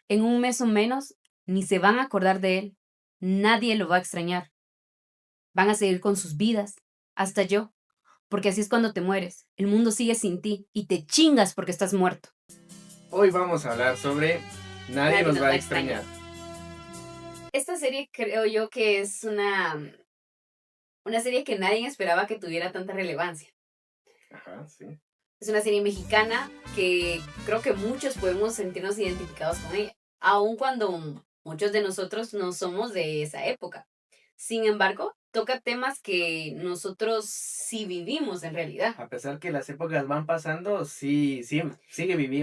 En un mes o menos, ni se van a acordar de él. Nadie lo va a extrañar. Van a seguir con sus vidas, hasta yo, porque así es cuando te mueres. El mundo sigue sin ti y te chingas porque estás muerto. Hoy vamos a hablar sobre Nadie Nadie nos nos va va a a extrañar. extrañar. Esta serie creo yo que es una serie que nadie esperaba que tuviera tanta relevancia. Ajá, sí. Es una serie mexicana que creo que muchos podemos sentirnos identificados con ella, aun cuando muchos de nosotros no somos de esa época. Sin embargo, toca temas que nosotros sí vivimos en realidad. A pesar que las épocas van pasando, sí, sí,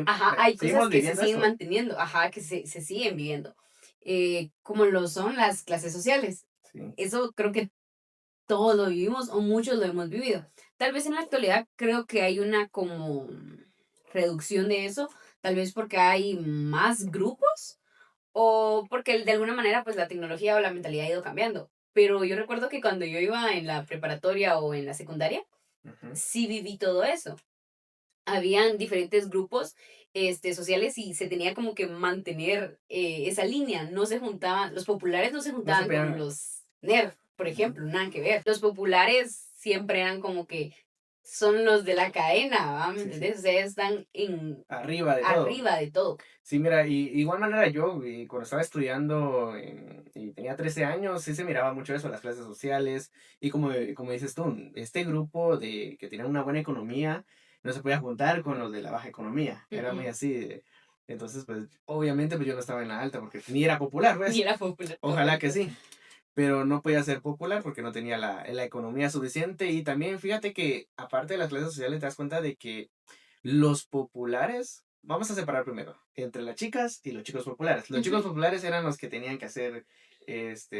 Ajá, hay cosas seguimos que se viviendo siguen eso. manteniendo, ajá, que se siguen viviendo, como lo son las clases sociales. Sí. Eso creo que todos lo vivimos o muchos lo hemos vivido. Tal vez en la actualidad creo que hay una como reducción de eso, tal vez porque hay más grupos o porque de alguna manera pues la tecnología o la mentalidad ha ido cambiando. Pero yo recuerdo que cuando yo iba en la preparatoria o en la secundaria, Ujú. sí viví todo eso. Habían diferentes grupos sociales y se tenía como que mantener esa línea. No se juntaban, los populares no se No se juntaban con pegan. los nerd, por Ujú. ejemplo, nada que ver. Los populares siempre eran como que son los de la cadena, ¿va? ¿Me Sí, sí. entendés? O sea, están Arriba de todo. arriba de todo. Sí, mira, y igual manera yo, cuando estaba estudiando y tenía 13 años, sí se miraba mucho eso, las clases sociales, y como dices tú, este grupo de que tenía una buena economía no se podía juntar con los de la baja economía, Mm, era muy mm. así. Entonces, pues, obviamente, pues yo no estaba en la alta, porque ni era popular, Ni pues, era popular, ojalá que correcto. sí, pero no podía ser popular porque no tenía la economía suficiente, y también fíjate que, aparte de las clases sociales, te das cuenta de que los populares, vamos a separar primero entre las chicas y los chicos populares. Los Ujú. chicos populares eran los que tenían que hacer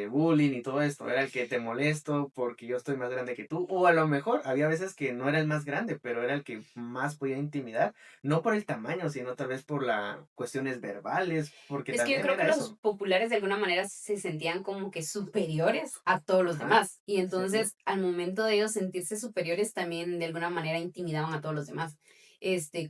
bullying y todo esto. Era el que te molesto porque yo estoy más grande que tú. O a lo mejor había veces que no era el más grande, pero era el que más podía intimidar. No por el tamaño, sino tal vez por las cuestiones verbales, porque Es que yo también creo que era los eso. populares de alguna manera se sentían como que superiores a todos los Ajá, demás. Y sí. entonces, al momento de ellos sentirse superiores, también de alguna manera intimidaban a todos los demás.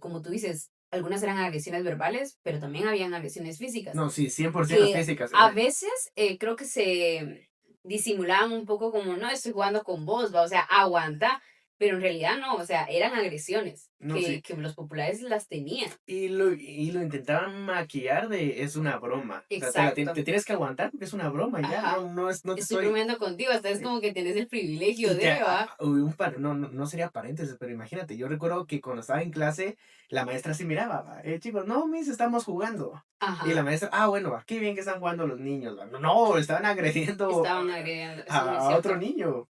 Como tú dices, algunas eran agresiones verbales, pero también habían agresiones físicas, No, sí, 100% que físicas. a veces creo que se disimulaban un poco como, no, estoy jugando con vos, va, o sea, aguanta, pero en realidad no, o sea, eran agresiones No, sí. que los populares las tenían. Y lo intentaban maquillar de es una broma. O sea, te Exacto. tienes que aguantar porque es una broma y ya, Ajá. no te Estoy estoy. bromeando contigo, hasta es Sí. como que tenés el privilegio Y de, ¿va? no sería paréntesis, pero imagínate, yo recuerdo que cuando estaba en clase, la maestra sí miraba, va, chicos, no, mis, estamos jugando. Y la Ajá, maestra, bueno, va, qué bien que están jugando los niños, va. No, no, estaban agrediendo estaban agrediendo, eso es muy a otro cierto. niño.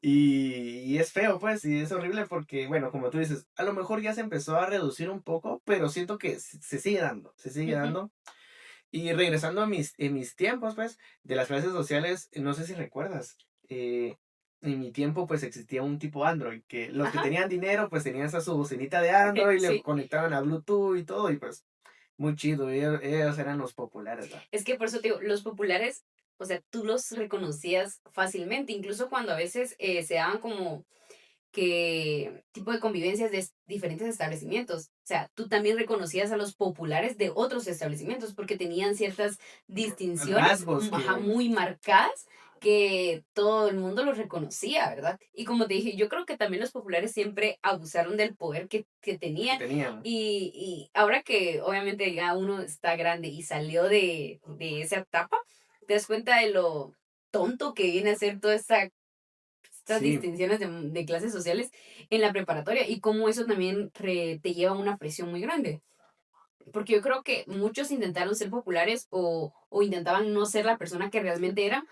Y es feo, pues, y es horrible porque, bueno, como tú dices, a lo mejor ya se empezó a reducir un poco, pero siento que se sigue dando, se sigue Ujú. dando. Y regresando en mis tiempos, pues, de las clases sociales, no sé si recuerdas, en mi tiempo, pues, existía un tipo Android, que los que Ajá, tenían dinero, pues, tenían esa su bocinita de Android, le sí. conectaban a Bluetooth y todo, y pues, muy chido, ellos eran los populares, ¿va? Es que por eso te digo, los populares, o sea, tú los reconocías fácilmente, incluso cuando a veces se daban como que tipo de convivencias de diferentes establecimientos. O sea, tú también reconocías a los populares de otros establecimientos porque tenían ciertas distinciones, Rasgos ajá, que muy marcadas que todo el mundo los reconocía, ¿verdad? Y como te dije, yo creo que también los populares siempre abusaron del poder que tenían tenían. y ahora que obviamente ya uno está grande y salió de esa etapa, te das cuenta de lo tonto que viene a ser toda estas Sí, distinciones de clases sociales en la preparatoria y cómo eso también te lleva a una presión muy grande. Porque yo creo que muchos intentaron ser populares o intentaban no ser la persona que realmente eran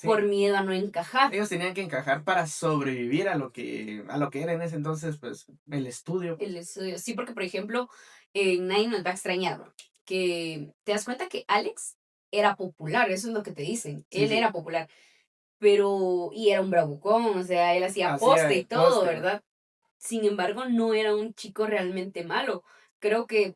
por sí. miedo a no encajar. Ellos tenían que encajar para sobrevivir a lo que era en ese entonces, pues, el estudio. El estudio. Sí, porque por ejemplo, nadie nos va a extrañar que te das cuenta que Alex era popular, eso es lo que te dicen. Sí, Él sí. era popular, pero, y era un bravucón, o sea, él hacía Hacía poste y el todo, poste. ¿verdad? Sin embargo, no era un chico realmente malo. Creo que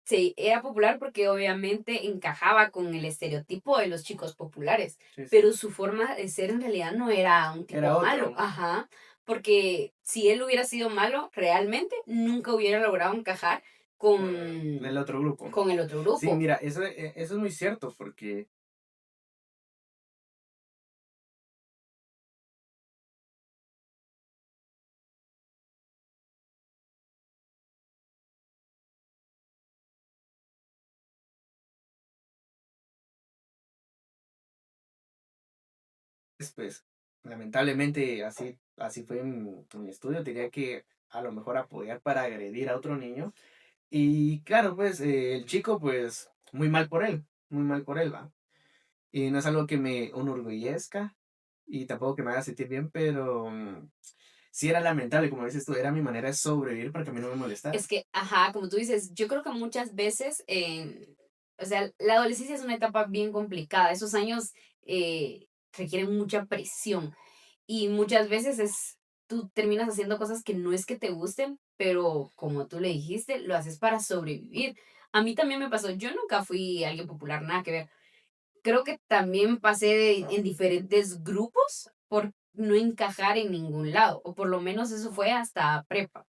sí, era popular porque obviamente encajaba con el estereotipo de los chicos populares, Sí, sí. pero su forma de ser en realidad no era un tipo Era malo, otro. ajá, porque si él hubiera sido malo, realmente nunca hubiera logrado encajar con, El otro grupo. con el otro Sí, grupo. mira, eso es muy cierto porque pues, lamentablemente así fue en mi estudio, tenía que a lo mejor apoyar para agredir a otro niño. Y claro, pues el chico, pues muy mal por él, va. Y no es algo que me enorgullezca y tampoco que me haga sentir bien, pero sí era lamentable, como dices tú, era mi manera de sobrevivir para que a mí no me molestara. Es que, ajá, como tú dices, yo creo que muchas veces, o sea, la adolescencia es una etapa bien complicada. Esos años requieren mucha presión y muchas veces tú terminas haciendo cosas que no es que te gusten, pero como tú le dijiste, lo haces para sobrevivir. A mí también me pasó, yo nunca fui alguien popular, nada que ver. Creo que también pasé en diferentes grupos por no encajar en ningún lado, o por lo menos eso fue hasta prepa.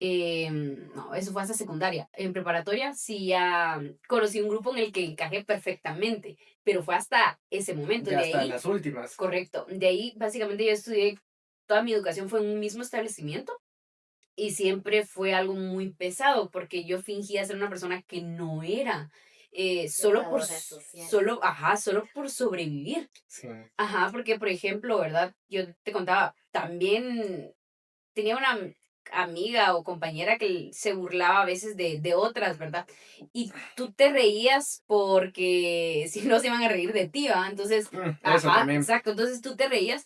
No, eso fue hasta secundaria. En preparatoria sí ya conocí un grupo en el que encajé perfectamente, pero fue hasta ese momento. Ya De hasta en ahí, las últimas. correcto, de ahí básicamente yo estudié, toda mi educación fue en un mismo establecimiento y siempre fue algo muy pesado porque yo fingía ser una persona que no era, solo por sobrevivir. Sí. Ajá, porque por ejemplo, ¿verdad? Yo te contaba, también tenía una amiga o compañera que se burlaba a veces de otras, ¿verdad? Y tú te reías porque si no se iban a reír de ti, ¿va? Entonces, Eso ajá, también. exacto, entonces tú te reías,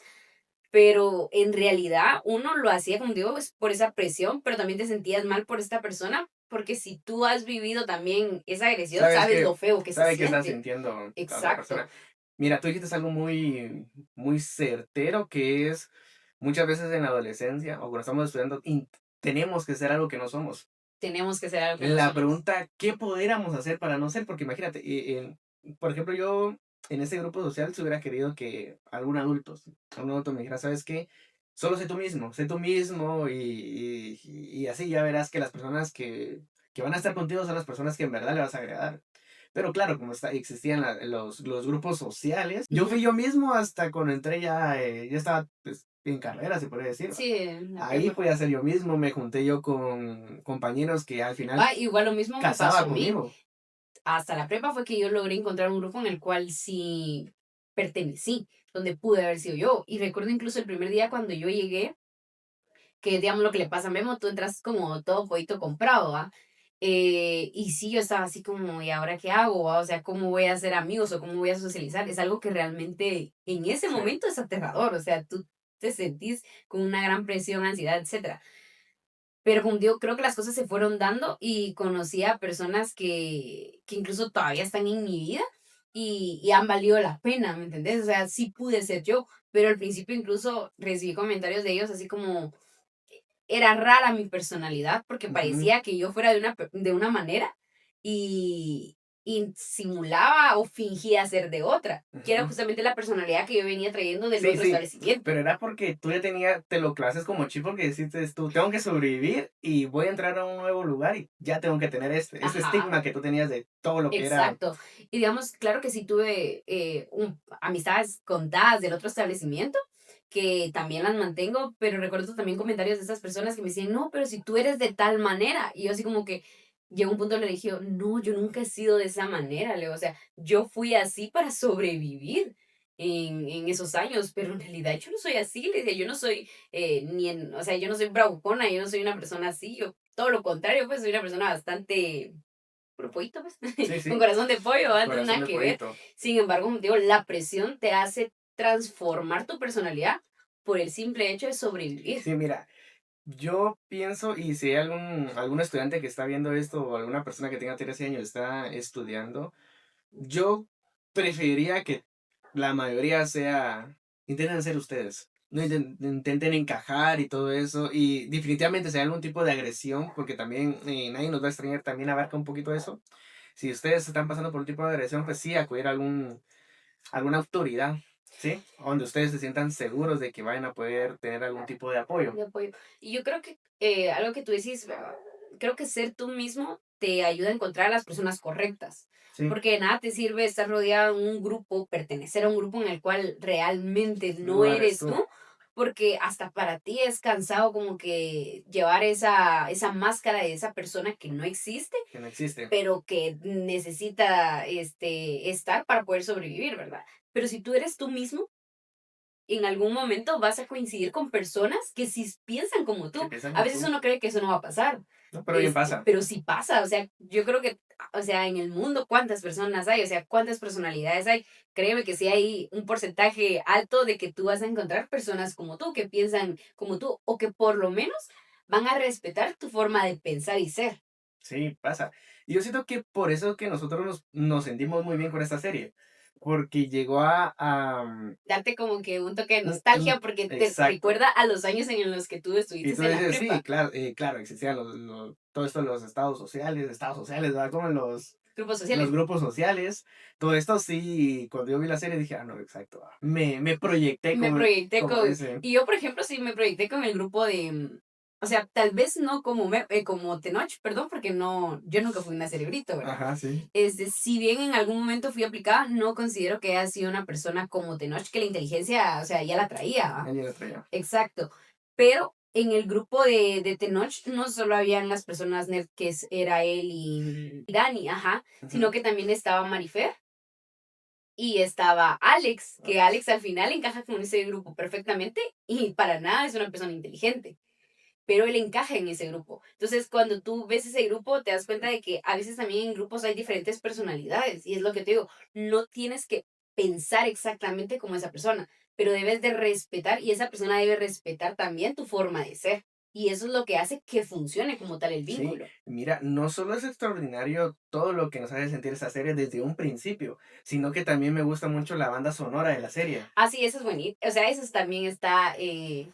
pero en realidad uno lo hacía, como digo, es por esa presión, pero también te sentías mal por esta persona, porque si tú has vivido también esa agresión, Sabes sabes que, lo feo que se sabe que estás siente. sintiendo la otra persona. Exacto. Mira, tú dijiste algo muy certero que es muchas veces en la adolescencia o cuando estamos estudiando tenemos que ser algo que no somos. Tenemos que ser algo que no La somos. pregunta, ¿qué pudiéramos hacer para no ser? Porque imagínate, por ejemplo, yo en ese grupo social se hubiera querido que algún adulto me dijera, ¿sabes qué? Solo sé tú mismo y así ya verás que las personas que van a estar contigo son las personas que en verdad le vas a agradar. Pero claro, como existían los grupos sociales, yo fui Ujú. yo mismo hasta cuando entré ya estaba pues, en carrera, se podría decir. Sí, en la Ahí prepa. fui a ser yo mismo, me junté yo con compañeros que al final Va, igual lo mismo me pasó casaba a mí. conmigo. Hasta la prepa fue que yo logré encontrar un grupo en el cual sí pertenecí, donde pude haber sido yo. Y recuerdo incluso el primer día cuando yo llegué, que digamos lo que le pasa a Memo, tú entras como todo poquito comprado, ¿va? Y sí, yo estaba así como, ¿y ahora qué hago? ¿Va? O sea, ¿cómo voy a hacer amigos o cómo voy a socializar? Es algo que realmente en ese Sí. momento es aterrador, o sea, tú te sentís con una gran presión, ansiedad, etcétera. Pero como digo, creo que las cosas se fueron dando y conocí a personas que incluso todavía están en mi vida y han valido la pena, ¿me entendés? O sea, sí pude ser yo, pero al principio incluso recibí comentarios de ellos así como, era rara mi personalidad porque Ujú, parecía que yo fuera de una manera y simulaba o fingía ser de otra, que era ujú. justamente la personalidad que yo venía trayendo del Sí, otro sí, establecimiento. pero era porque tú ya te lo clases como chip porque deciste tú, tengo que sobrevivir y voy a entrar a un nuevo lugar y ya tengo que tener este Ajá. estigma que tú tenías de todo lo que era. Exacto. Y digamos, claro que sí tuve amistades contadas del otro establecimiento, que también las mantengo, pero recuerdo también comentarios de esas personas que me decían, no, pero si tú eres de tal manera. Y yo así como que llegó un punto en el que le dije, no, yo nunca he sido de esa manera, Leo. O sea, yo fui así para sobrevivir en esos años, pero en realidad yo no soy así, le dije, yo no soy o sea, yo no soy bravucona, yo no soy una persona así, yo todo lo contrario, pues soy una persona bastante puro pollito, pues, Sí, con sí, corazón de pollo, antes corazón nada de que ver. pollito. Sin embargo, como te digo, la presión te hace transformar tu personalidad por el simple hecho de sobrevivir. Sí, mira, yo pienso, y si hay algún estudiante que está viendo esto o alguna persona que tenga 13 años está estudiando, yo preferiría que la mayoría intenten ser ustedes. No intenten encajar y todo eso. Y definitivamente si hay algún tipo de agresión, porque también nadie nos va a extrañar, también abarca un poquito eso. Si ustedes están pasando por un tipo de agresión, pues sí, acudir a alguna autoridad, ¿sí? Donde ustedes se sientan seguros de que vayan a poder tener algún tipo de apoyo. De apoyo. Y yo creo que algo que tú decís, creo que ser tú mismo te ayuda a encontrar a las personas correctas. Sí, Porque de nada te sirve estar rodeado en un grupo, pertenecer a un grupo en el cual realmente no no eres eres tú, tú, porque hasta para ti es cansado como que llevar esa máscara de esa persona que no existe, que no existe. pero que necesita estar para poder sobrevivir, ¿verdad? Pero si tú eres tú mismo, en algún momento vas a coincidir con personas que sí piensan como Que tú. piensan A como veces tú. uno cree que eso no va a pasar, No, pero bien pasa. pero sí pasa, o sea, yo creo que, o sea, en el mundo cuántas personas hay, o sea, cuántas personalidades hay. Créeme que sí hay un porcentaje alto de que tú vas a encontrar personas como tú, que piensan como tú, o que por lo menos van a respetar tu forma de pensar y ser. Sí, pasa. Y yo siento que por eso que nosotros nos sentimos muy bien con esta serie. Porque llegó Darte como que un toque de un nostalgia porque te exacto. recuerda a los años en los que tú Y estuviste tú en la dices, sí, prepa, claro, claro, existían todo esto, los estados sociales, ¿verdad? Como grupos los sociales. grupos sociales. Todo esto sí, cuando yo vi la serie dije, ah, no, exacto. Me proyecté Me como, proyecté como con ese. y yo, por ejemplo, sí me proyecté con el grupo de, o sea, tal vez no como como Tenoch, perdón, porque no, yo nunca fui una cerebrito, ¿verdad? Ajá, sí. Si bien en algún momento fui aplicada, no considero que haya sido una persona como Tenoch, que la inteligencia, o sea, ya la traía, ¿va? Él ya lo traía. Exacto. Pero en el grupo de Tenoch no solo habían las personas nerd era él y Dani, ajá, sino Ujú. que también estaba Marifer y estaba Alex, que Alex al final encaja con ese grupo perfectamente y para nada es una persona inteligente, pero él encaja en ese grupo. Entonces, cuando tú ves ese grupo, te das cuenta de que a veces también en grupos hay diferentes personalidades y es lo que te digo, no tienes que pensar exactamente como esa persona, pero debes de respetar y esa persona debe respetar también tu forma de ser. Y eso es lo que hace que funcione como tal el Sí, vínculo. mira, no solo es extraordinario todo lo que nos hace sentir esta serie desde un principio, sino que también me gusta mucho la banda sonora de la serie. Ah, sí, eso es bonito. O sea, eso también está,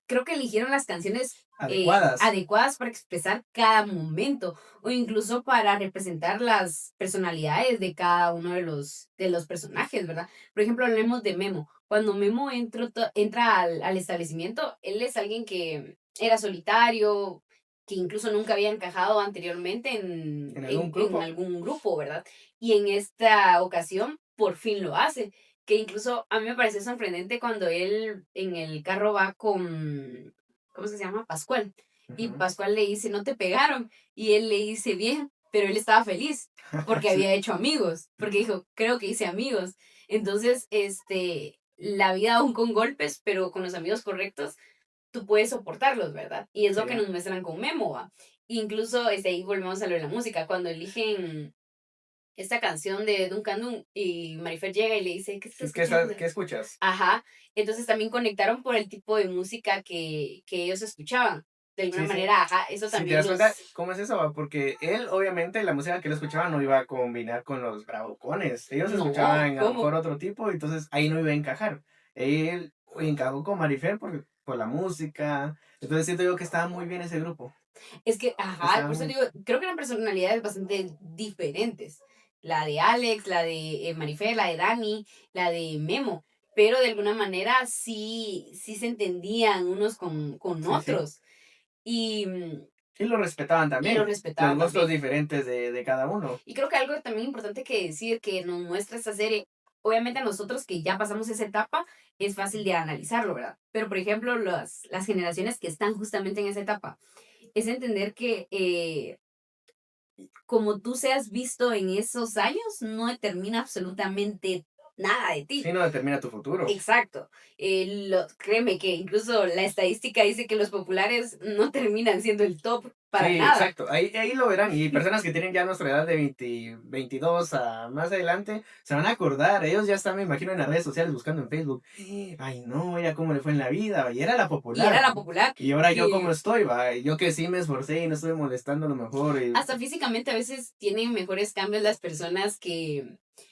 creo que eligieron las canciones Adecuadas. adecuadas para expresar cada momento o incluso para representar las personalidades de cada uno de los personajes, ¿verdad? Por ejemplo, hablemos de Memo. Cuando Memo entra al establecimiento, él es alguien que era solitario, que incluso nunca había encajado anteriormente En algún en grupo. algún grupo, ¿verdad? Y en esta ocasión, por fin lo hace que incluso a mí me pareció sorprendente cuando él en el carro va con, ¿cómo se llama? Pascual. Y Ujú. Pascual le dice, no te pegaron. Y él le dice, bien, pero él estaba feliz porque Sí, había hecho amigos, porque dijo, creo que hice amigos. Entonces, la vida aún con golpes, pero con los amigos correctos, tú puedes soportarlos, ¿verdad? Y es lo que sí. nos muestran con Memo, ¿va? Incluso, ahí volvemos a lo de la música, cuando eligen esta canción de Duncan Dun y Marifer llega y le dice, ¿qué estás escuchando? ¿Qué escuchas? Ajá, entonces también conectaron por el tipo de música que ellos escuchaban. De alguna Sí, sí. manera, ajá, eso Si te también das cuenta, los... ¿cómo es eso? Va? Porque él, obviamente, la música que él escuchaba no iba a combinar con los bravucones. Ellos No, escuchaban a lo mejor ¿cómo? otro tipo, entonces ahí no iba a encajar. Él encajó con Marifer por la música. Entonces siento yo que estaba muy bien ese grupo. Es que, ajá, Estaba por eso muy... digo, creo que eran personalidades bastante diferentes. La de Alex, la de Marifer, la de Dani, la de Memo. Pero de alguna manera sí se entendían unos con Sí, sí. otros. Y, Y lo respetaban y lo también. Los respetaban gustos también. diferentes de cada uno. Y creo que algo también importante que decir que nos muestra esta serie, obviamente a nosotros que ya pasamos esa etapa, es fácil de analizarlo, ¿verdad? Pero, por ejemplo, las generaciones que están justamente en esa etapa, es entender que como tú seas visto en esos años, no determina absolutamente nada de Sí, ti. no determina tu futuro. Exacto. Créeme que incluso la estadística dice que los populares no terminan siendo el top para Sí, nada. exacto. Ahí lo verán. Y personas que tienen ya nuestra edad de 22 a más adelante, se van a acordar. Ellos ya están, me imagino, en las redes sociales buscando en Facebook. Ay, no, mira cómo le fue en la vida. Y era la Y era popular. la popular, Y ahora yo cómo que estoy, va. Yo que sí me esforcé y no estuve molestando a lo mejor. hasta físicamente a veces tienen mejores cambios las personas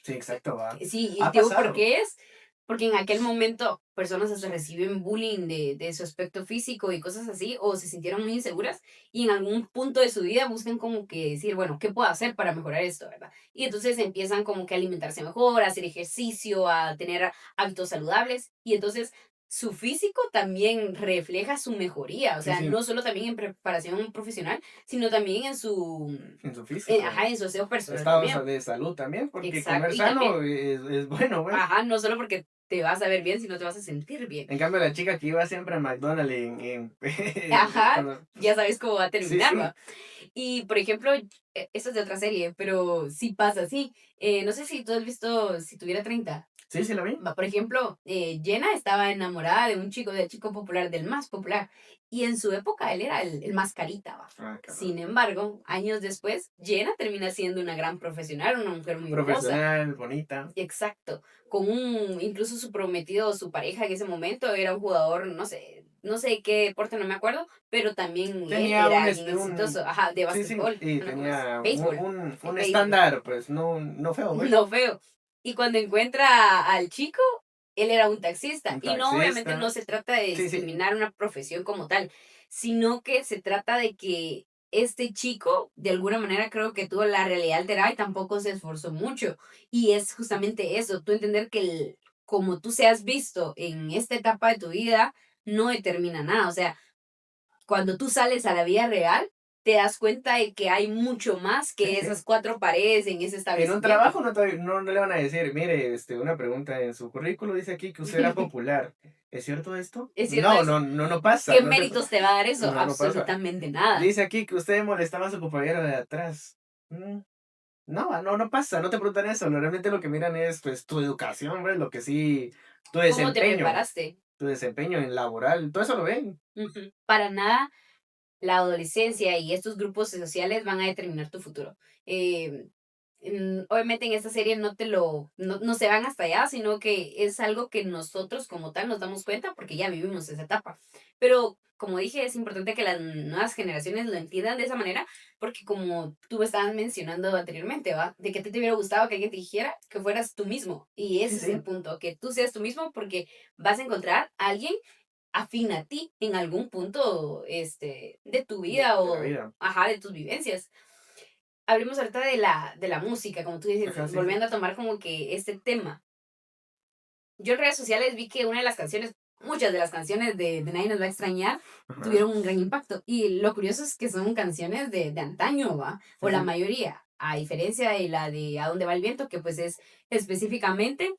Sí, exacto, va. sí, y Ha te digo por pasado. qué es, porque en aquel momento personas hasta reciben bullying de su aspecto físico y cosas así, o se sintieron muy inseguras y en algún punto de su vida buscan como que decir, bueno, ¿qué puedo hacer para mejorar esto, verdad? Y entonces empiezan como que a alimentarse mejor, a hacer ejercicio, a tener hábitos saludables y entonces su físico también refleja su mejoría, o Sí, sea, sí, no solo también en preparación profesional, sino también en su físico. ajá, en su aseo personal Estado también. de salud también, porque Exacto, comer y también, sano es bueno, pues. ajá, no solo porque te vas a ver bien, sino te vas a sentir bien. En cambio, la chica que iba siempre a McDonald's Ajá, cuando ya sabes cómo va a sí, terminar, sí, ¿va? Y, por ejemplo, esto es de otra serie, pero sí pasa así. No sé si tú has visto Si tuviera 30. sí, sí la vi. Va, por ejemplo, Jenna estaba enamorada de un chico, del chico popular, del más popular, y en su época él era el más carita, va. Ah, cabrón. Sin embargo, años después, Jenna termina siendo una gran profesional, una mujer muy hermosa. Profesional, bonita. Exacto, con incluso su prometido, su pareja en ese momento era un jugador, no sé qué deporte, no me acuerdo, pero también él Tenía era un, alguien un, exitoso, ajá, de sí, sí, básquetbol, y no, ¿cómo es? tenía Béisbol, un béisbol, estándar, pues, no feo, pues. no feo. Y cuando encuentra al chico, él era un taxista. Un Y no, obviamente taxista. no se trata de Sí, sí. discriminar una profesión como tal, sino que se trata de que este chico, de alguna manera, creo que tuvo la realidad alterada y tampoco se esforzó mucho. Y es justamente eso, tú entender que como tú seas visto en esta etapa de tu vida, no determina nada. O sea, cuando tú sales a la vida real, te das cuenta de que hay mucho más Sí, que sí. esas cuatro paredes en ese En un establecimiento. trabajo no le van a decir, mire, una pregunta en su currículo dice aquí que usted era popular. ¿Es cierto esto? ¿Es cierto No, eso? no pasa, ¿Qué méritos te va a dar eso? no pasa. Absolutamente nada. Dice aquí que usted molestaba a su compañero de atrás. Mm, no pasa, no te preguntan eso. Realmente lo que miran es, pues, tu educación, güey, lo que sí, tu ¿Cómo te desempeño, preparaste? tu desempeño en laboral, todo eso lo ven. Ujú. Para nada la adolescencia y estos grupos sociales van a determinar tu futuro. Eh, Obviamente en esta serie no se van hasta allá, sino que es algo que nosotros como tal nos damos cuenta porque ya vivimos esa etapa. Pero como dije, es importante que las nuevas generaciones lo entiendan de esa manera, porque como tú estabas mencionando anteriormente, ¿va? De que a ti te hubiera gustado que alguien te dijera que fueras tú mismo. Y Sí, ese es sí, el punto, que tú seas tú mismo porque vas a encontrar a alguien afín a ti en algún punto de tu vida de la o, vida. ajá, de tus vivencias. Hablemos ahorita de la música, como tú dices, Ajá, sí, sí. volviendo a tomar como que este tema. Yo en redes sociales vi que una de las canciones, muchas de las canciones de Nadie nos va a extrañar, Ajá, tuvieron un gran impacto. Y lo curioso es que son canciones de antaño, ¿va? O sí, la sí. mayoría, a diferencia de la de A dónde va el viento, que pues es específicamente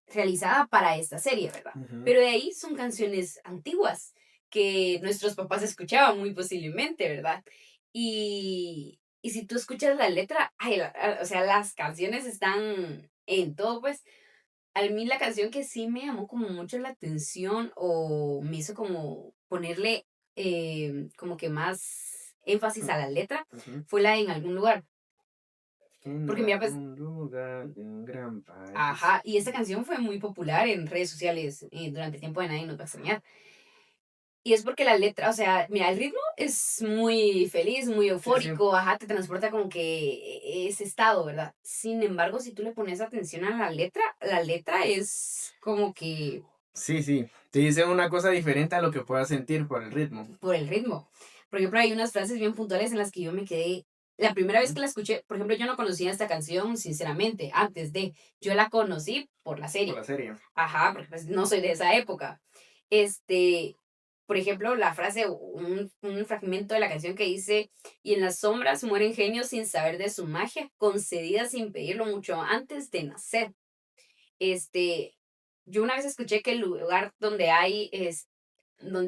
realizada para esta serie, ¿verdad? Ujú. Pero de ahí son canciones antiguas que nuestros papás escuchaban muy posiblemente, ¿verdad? Y si tú escuchas la letra, ay, o sea, las canciones están en todo, pues a mí la canción que sí me llamó como mucho la atención o me hizo como ponerle como que más énfasis a la letra Ujú. fue la de En algún lugar. En Porque mira, pues, algún lugar de un gran país. ajá, y esta canción fue muy popular en redes sociales durante el tiempo de Nadie nos va a extrañar. Y es porque la letra, o sea, mira, el ritmo es muy feliz, muy Sí, sí. eufórico, ajá, te transporta como que ese estado, ¿verdad? Sin embargo, si tú le pones atención a la letra es como que Sí, sí. Te dice una cosa diferente a lo que puedas sentir por el ritmo. por el ritmo. Por ejemplo, hay unas frases bien puntuales en las que yo me quedé. La primera vez Ujú. que la escuché, por ejemplo, yo no conocía esta canción, sinceramente, yo la conocí por la Por la serie. serie. Ajá, porque pues no soy de esa época. Este, por ejemplo, la frase, un fragmento de la canción que dice, y en las sombras mueren genios sin saber de su magia, concedida sin pedirlo mucho antes de nacer. Este, yo una vez escuché que el lugar donde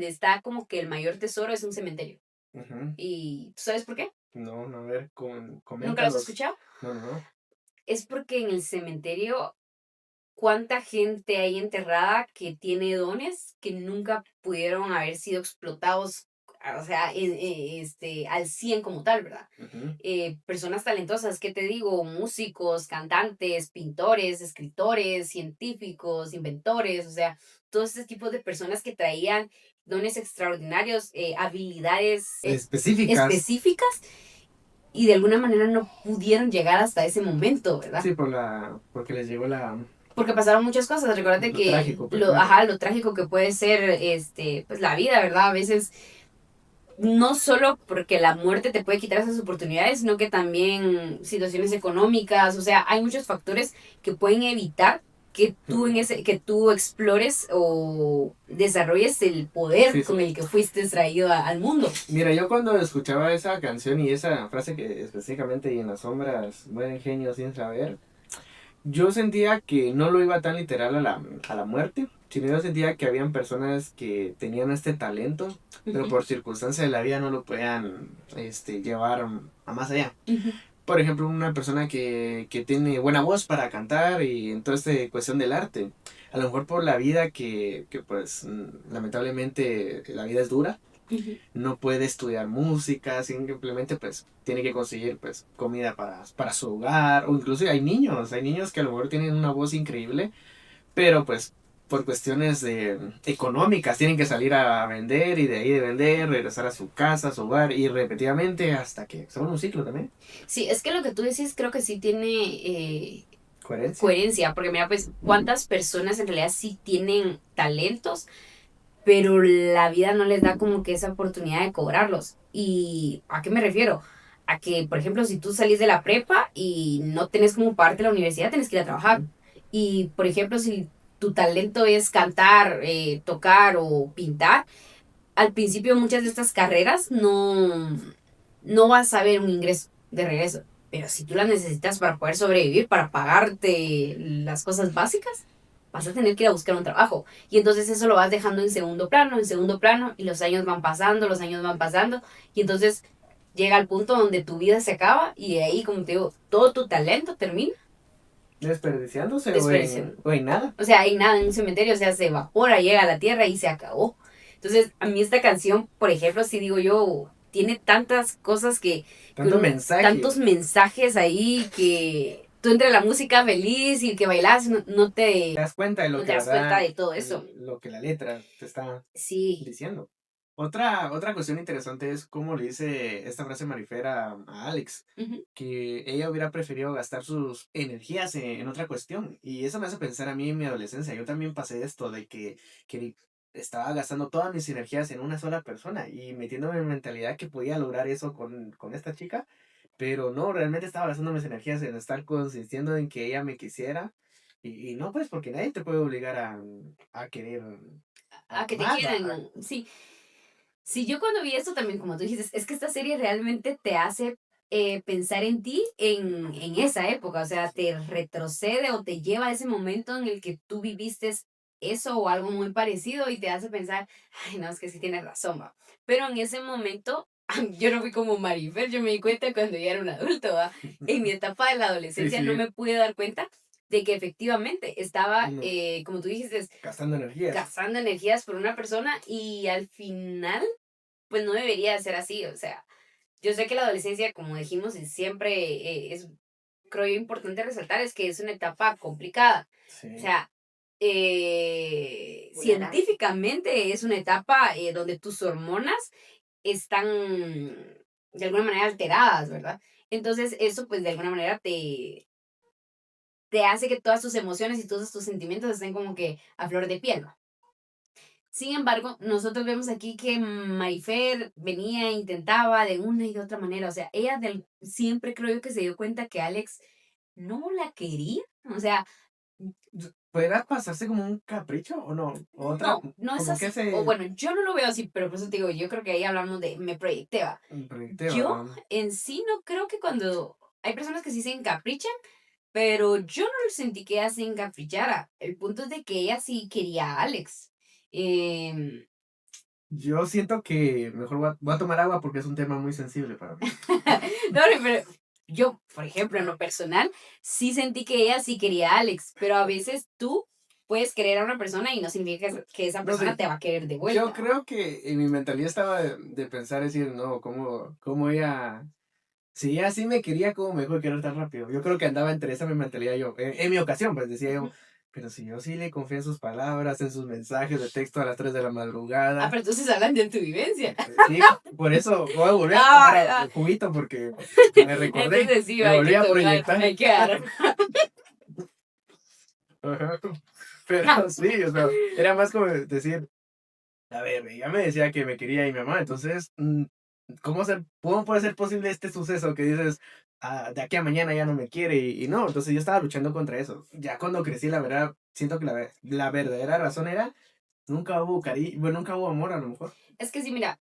está como que el mayor tesoro es un cementerio. Ujú. ¿Y tú sabes por qué? No, no, a ver, ¿Nunca lo has coméntalos. escuchado? No. Es porque en el cementerio, ¿cuánta gente hay enterrada que tiene dones que nunca pudieron haber sido explotados, o sea, al 100 como tal, ¿verdad? Ujú. Personas talentosas, ¿qué te digo? Músicos, cantantes, pintores, escritores, científicos, inventores, o sea, todos estos tipos de personas que traían dones extraordinarios, habilidades Específicas. específicas y de alguna manera no pudieron llegar hasta ese momento, ¿verdad? Sí, porque les llegó Porque pasaron muchas cosas. Recuérdate lo que trágico, pues, claro. lo trágico que puede ser pues la vida, ¿verdad? A veces no solo porque la muerte te puede quitar esas oportunidades, sino que también situaciones económicas, o sea, hay muchos factores que pueden evitar que tú explores o desarrolles el poder Sí, con sí. el que fuiste traído al mundo. Mira, yo cuando escuchaba esa canción y esa frase que específicamente y en las sombras mueren genios sin saber, yo sentía que no lo iba tan literal a la muerte, sino yo sentía que habían personas que tenían este talento, pero Ujú, por circunstancias de la vida no lo podían llevar a más allá. ujú. Por ejemplo, una persona que tiene buena voz para cantar y en toda esta cuestión del arte. A lo mejor por la vida que pues lamentablemente la vida es dura, Ujú. no puede estudiar música, simplemente pues tiene que conseguir pues comida para su hogar, o incluso hay niños que a lo mejor tienen una voz increíble, pero pues por cuestiones económicas tienen que salir a vender y de ahí de vender, regresar a su casa, a su hogar y repetidamente hasta que son un ciclo también. Sí, es que lo que tú decís creo que sí tiene Coherencia. coherencia, porque mira, pues, ¿cuántas personas en realidad sí tienen talentos, pero la vida no les da como que esa oportunidad de cobrarlos? ¿Y a qué me refiero? A que, por ejemplo, si tú salís de la prepa y no tenés como pagarte la universidad, tenés que ir a trabajar. Y, por ejemplo, si tu talento es cantar, tocar o pintar, al principio muchas de estas carreras no vas a ver un ingreso de regreso. Pero si tú las necesitas para poder sobrevivir, para pagarte las cosas básicas, vas a tener que ir a buscar un trabajo. Y entonces eso lo vas dejando en segundo plano, y los años van pasando, los años van pasando, y entonces llega al punto donde tu vida se acaba y de ahí, como te digo, todo tu talento termina Desperdiciándose desperdiciando. o en nada. O sea, hay nada en un cementerio, o sea, se evapora, llega a la tierra y se acabó. Entonces, a mí esta canción, por ejemplo, si digo yo, tiene tantas cosas que Tanto mensaje. tantos mensajes ahí que tú entre la música feliz y que bailas, Te das cuenta de lo no te que das cuenta verdad, de todo eso. lo que la letra te está Sí. diciendo. Otra cuestión interesante es cómo le dice esta frase Marifera a Alex, Ujú. que ella hubiera preferido gastar sus energías en otra cuestión. Y eso me hace pensar a mí en mi adolescencia. Yo también pasé esto de que estaba gastando todas mis energías en una sola persona y metiéndome en mentalidad que podía lograr eso con esta chica. Pero no, realmente estaba gastando mis energías en estar consistiendo en que ella me quisiera. Y no, pues, porque nadie te puede obligar a querer A que te más. quieran, sí. Sí, yo cuando vi esto también, como tú dijiste, es que esta serie realmente te hace pensar en ti en esa época, o sea, te retrocede o te lleva a ese momento en el que tú viviste eso o algo muy parecido y te hace pensar, ay, no, es que sí tienes razón, va. Pero en ese momento, yo no fui como Marifer, yo me di cuenta cuando ya era un adulto, va. En mi etapa de la Sí, adolescencia no sí, me pude dar cuenta de que efectivamente estaba, uno como tú dijiste, gastando energías. gastando energías por una persona y al final pues no debería de ser así, o sea, yo sé que la adolescencia, como dijimos, y siempre es, creo yo, importante resaltar, es que es una etapa complicada. O Sí. sea, científicamente es una etapa donde tus hormonas están de alguna manera alteradas, ¿verdad? Entonces eso pues de alguna manera te hace que todas tus emociones y todos tus sentimientos estén como que a flor de piel, ¿no? Sin embargo, nosotros vemos aquí que Marifer venía, intentaba de una y de otra manera, o sea, ella siempre creo yo que se dio cuenta que Alex no la quería, o sea, ¿Podrá pasarse como un capricho o no? Otra, no es como que así, o se bueno, yo no lo veo así, pero por eso te digo, yo creo que ahí hablamos de, me proyecté, va. proyecteo, Yo ¿no? en sí no creo que cuando, hay personas que sí se encaprichan, pero yo no sentí que ella se encaprichara, el punto es de que ella sí quería a Alex. Em, Yo siento que mejor voy a tomar agua porque es un tema muy sensible para mí. No, pero yo, por ejemplo, en lo personal, sí sentí que ella sí quería a Alex, pero a veces tú puedes querer a una persona y no significa que esa No persona sé, te va a querer de yo vuelta. creo que en mi mentalidad estaba de pensar, decir, no, cómo ella, si ella sí me quería, ¿cómo me dejó de querer tan rápido? Yo creo que andaba entre esa mi mentalidad yo, en mi ocasión, pues decía yo, Ujú. pero si yo sí le confié en sus palabras, en sus mensajes de texto a las 3 de la Ah, madrugada. pero entonces hablan de tu vivencia. Sí, por eso voy a volver a tomar Ah, ah, juguito porque me recordé, entonces sí, me hay volví que a tomar, proyectar. hay que dar. Ajá. Pero sí, o sea, era más como decir, a ver, ella me decía que me quería y mi mamá, entonces, ¿cómo puede ser posible este suceso que dices, de aquí a mañana ya no me quiere y no, entonces yo estaba luchando contra eso. Ya cuando crecí, la verdad, siento que la verdadera razón era, nunca hubo cariño, bueno, nunca hubo amor a lo mejor, Es que sí, mira,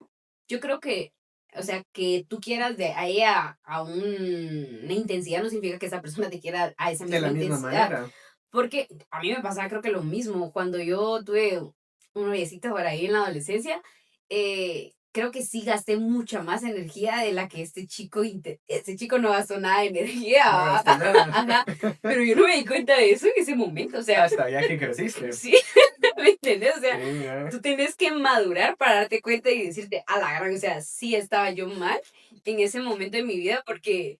yo creo que, o sea, que tú quieras de ahí una intensidad no significa que esa persona te quiera a esa de misma la misma intensidad. manera. Porque a mí me pasaba creo que lo mismo. Cuando yo tuve un noviecito por ahí en la adolescencia, creo que sí gasté mucha más energía de la que este chico no gastó nada de energía. No ¿Va? hasta nada. Ajá. Pero yo no me di cuenta de eso en ese momento. O sea, Hasta ya que creciste. sí, ¿me entiendes? O Sí, sea, mira. tú tienes que madurar para darte cuenta y decirte, a la gran, o sea, sí estaba yo mal en ese momento de mi vida porque,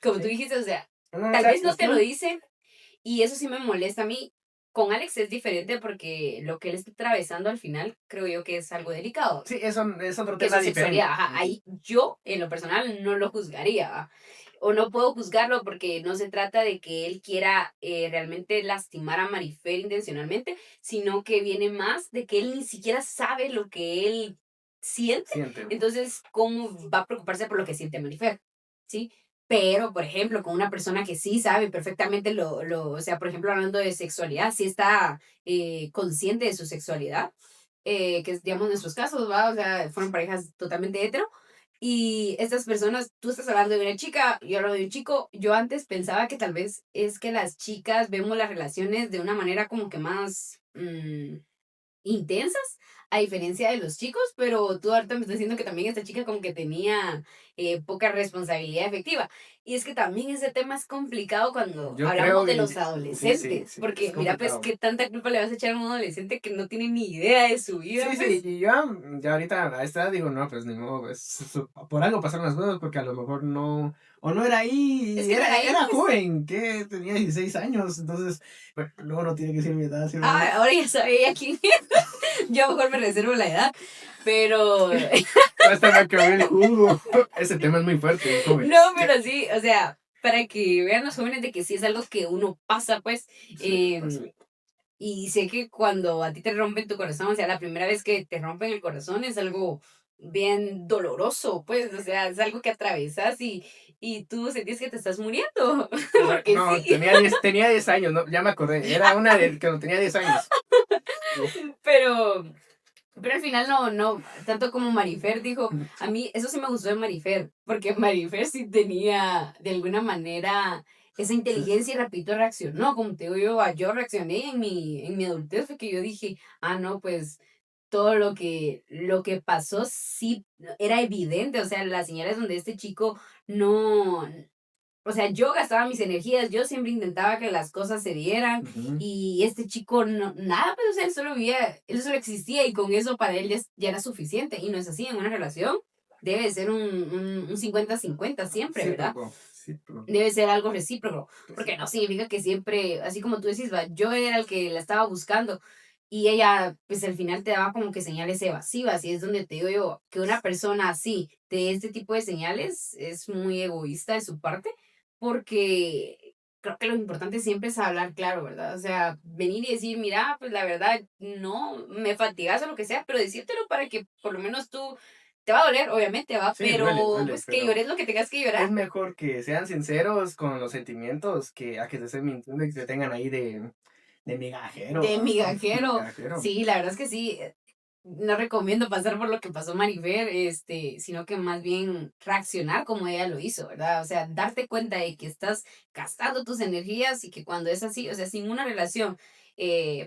como tú Sí. dijiste, o sea, No, tal vez no exacto, te lo tú. dicen y eso sí me molesta a mí. Con Alex es diferente porque lo que él está atravesando al final creo yo que es algo delicado, Sí, es otro que es tema su sexualidad. diferente. Ajá, Ujú. ahí yo, en lo personal, no lo juzgaría, ¿va? O no puedo juzgarlo porque no se trata de que él quiera realmente lastimar a Marifer intencionalmente, sino que viene más de que él ni siquiera sabe lo que él siente. Siente. Entonces, ¿cómo va a preocuparse por lo que siente Marifer? ¿Sí? Pero, por ejemplo, con una persona que sí sabe perfectamente o sea, por ejemplo, hablando de sexualidad, sí está consciente de su sexualidad, que es, digamos, nuestros casos, ¿va? O sea, fueron parejas totalmente hetero. Y estas personas, tú estás hablando de una chica, yo hablo de un chico. Yo antes pensaba que tal vez es que las chicas vemos las relaciones de una manera como que más intensas, a diferencia de los chicos, pero tú ahorita me estás diciendo que también esta chica como que tenía poca responsabilidad efectiva. Y es que también ese tema es complicado cuando Yo hablamos creo de que los sí, sí, adolescentes, sí, es porque mira, pues, complicado. ¿qué tanta culpa le vas a echar a un adolescente que no tiene ni idea de su vida, Sí, sí, pues? y yo ya ahorita a esta edad digo, no, pues ni modo, pues, por algo pasaron las cosas, porque a lo mejor no, o no era Es ahí, que no era ahí, era pues. joven, que tenía 16 años, entonces, bueno, luego no tiene que decir mi edad, ¿sí, verdad? Ahora ya sabía quién es. Yo mejor me reservo la edad, pero Hasta me acabé el jugo. Ese tema es muy fuerte, no, jóvenes. pero sí, o sea, para que vean los jóvenes de que sí es algo que uno pasa, pues, Sí, pasa. y sé que cuando a ti te rompen tu corazón, o sea, la primera vez que te rompen el corazón es algo bien doloroso, pues, o sea, es algo que atravesas y tú sentís que te estás muriendo, porque No, sí, tenía 10 años, no, ya me acordé, era una de que no tenía 10 años. pero Pero al final no, tanto como Marifer dijo, a mí eso sí me gustó de Marifer, porque Marifer sí tenía de alguna manera esa Sí. inteligencia y rapidito reaccionó, como te digo yo, yo reaccioné en mi adultez, fue que yo dije, ah, no, pues todo lo que pasó sí era evidente, o sea, las señales donde este chico no, o sea, yo gastaba mis energías, yo siempre intentaba que las cosas se dieran Ujú. y este chico no, nada, pues o sea, él solo vivía, él solo existía y con eso para él ya era suficiente y no es así en una relación. Debe ser un 50-50 siempre, ¿verdad? Recíproco, recíproco, Debe ser algo recíproco, porque no recíproco. significa que siempre, así como tú decís, va, yo era el que la estaba buscando y ella, pues al final te daba como que señales evasivas y es donde te digo yo que una persona así, de este tipo de señales, es muy egoísta de su parte, porque creo que lo importante siempre es hablar claro, ¿verdad? O sea, venir y decir, mira, pues la verdad, no, me fatigas o lo que sea, pero decírtelo para que por lo menos tú, te va a doler, obviamente, va, Sí, duele, pero duele, pues que pero llores lo que tengas que llorar. es mejor que sean sinceros con los sentimientos que a que te estén mintiendo y que te tengan ahí de migajero, De migajero. migajero. Sí, la verdad es que sí. No recomiendo pasar por lo que pasó Marifer, sino que más bien reaccionar como ella lo hizo, ¿verdad? O sea, darte cuenta de que estás gastando tus energías y que cuando es así, o sea, sin una relación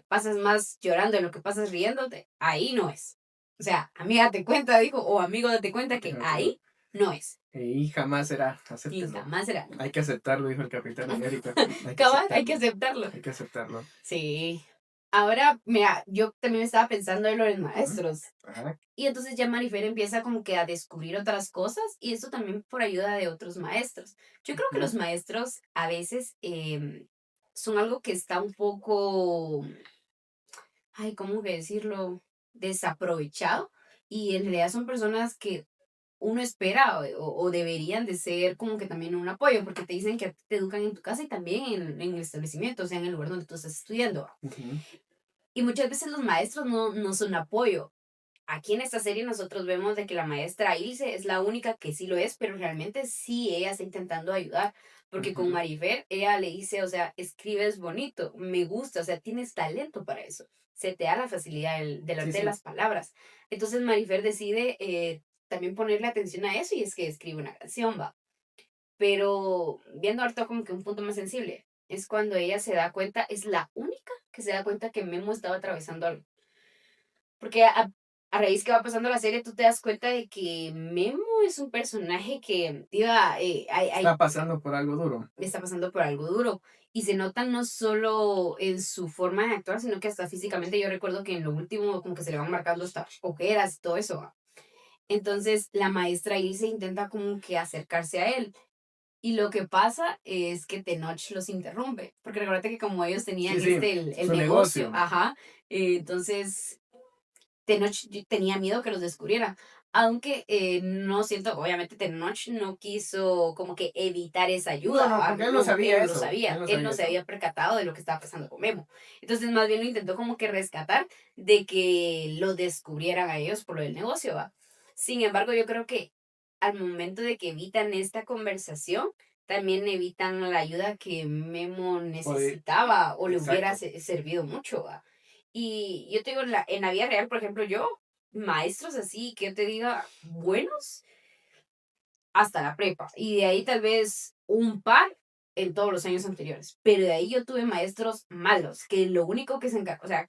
pasas más llorando de lo que pasas riéndote, ahí no es. O sea, amiga, date cuenta, dijo, o amigo, date cuenta que ahí no es. Y jamás será, Y acéptenlo. jamás será. Hay que aceptarlo, dijo el Capitán América. Hay que Cabal, hay que aceptarlo, aceptarlo. hay que aceptarlo. Sí. Ahora, mira, yo también estaba pensando en lo de los Ujú. maestros. Ajá. Y entonces ya Marifer empieza como que a descubrir otras cosas y eso también por ayuda de otros maestros. Yo creo que Ujú. los maestros a veces son algo que está un poco, ay, ¿cómo que decirlo? Desaprovechado y en realidad son personas que uno espera o deberían de ser como que también un apoyo porque te dicen que a ti te educan en tu casa y también en el establecimiento, o sea, en el lugar donde tú estás estudiando. Ujú. Y muchas veces los maestros no son apoyo. aquí en esta serie nosotros vemos de que la maestra Ilse es la única que sí lo es, pero realmente sí ella está intentando ayudar, porque con Ujú. Marifer ella le dice, o sea, escribes bonito, me gusta, o sea, tienes talento para eso, se te da la facilidad del Sí, arte de sí. las palabras. Entonces Marifer decide también ponerle atención a eso y es que escribe una canción, va. Pero viendo harto como que un punto más sensible, es cuando ella se da cuenta, es la única que se da cuenta que Memo estaba atravesando algo. Porque a raíz que va pasando la serie, tú te das cuenta de que Memo es un personaje que, diga, Está pasando por algo duro. está pasando por algo duro. Y se nota no solo en su forma de actuar, sino que hasta físicamente. Yo recuerdo que en lo último, como que se le van marcando hasta ojeras y todo eso, ¿va? Entonces, la maestra Ilse intenta como que acercarse a él. Y lo que pasa es que Tenoch los interrumpe, porque recuerda que como ellos tenían Sí, sí, el su negocio, negocio. ajá, entonces Tenoch tenía miedo que los descubriera. Aunque no siento, obviamente Tenoch no quiso como que evitar esa No, ayuda, no, ¿va? porque él no No, sabía eso. Él no él sabía no se eso. había percatado de lo que estaba pasando con Memo. Entonces más bien lo intentó como que rescatar de que lo descubrieran a ellos por lo del negocio, ¿va? Sin embargo, yo creo que al momento de que evitan esta conversación, también evitan la ayuda que Memo Podía- necesitaba o le hubiera Exacto. servido mucho, ¿va? Y yo te digo, en la vida real, por ejemplo, yo, maestros así, que yo te diga, buenos, hasta la prepa. Y de ahí tal vez un par en todos los años anteriores. Pero de ahí yo tuve maestros malos, que lo único que se encargó, o sea,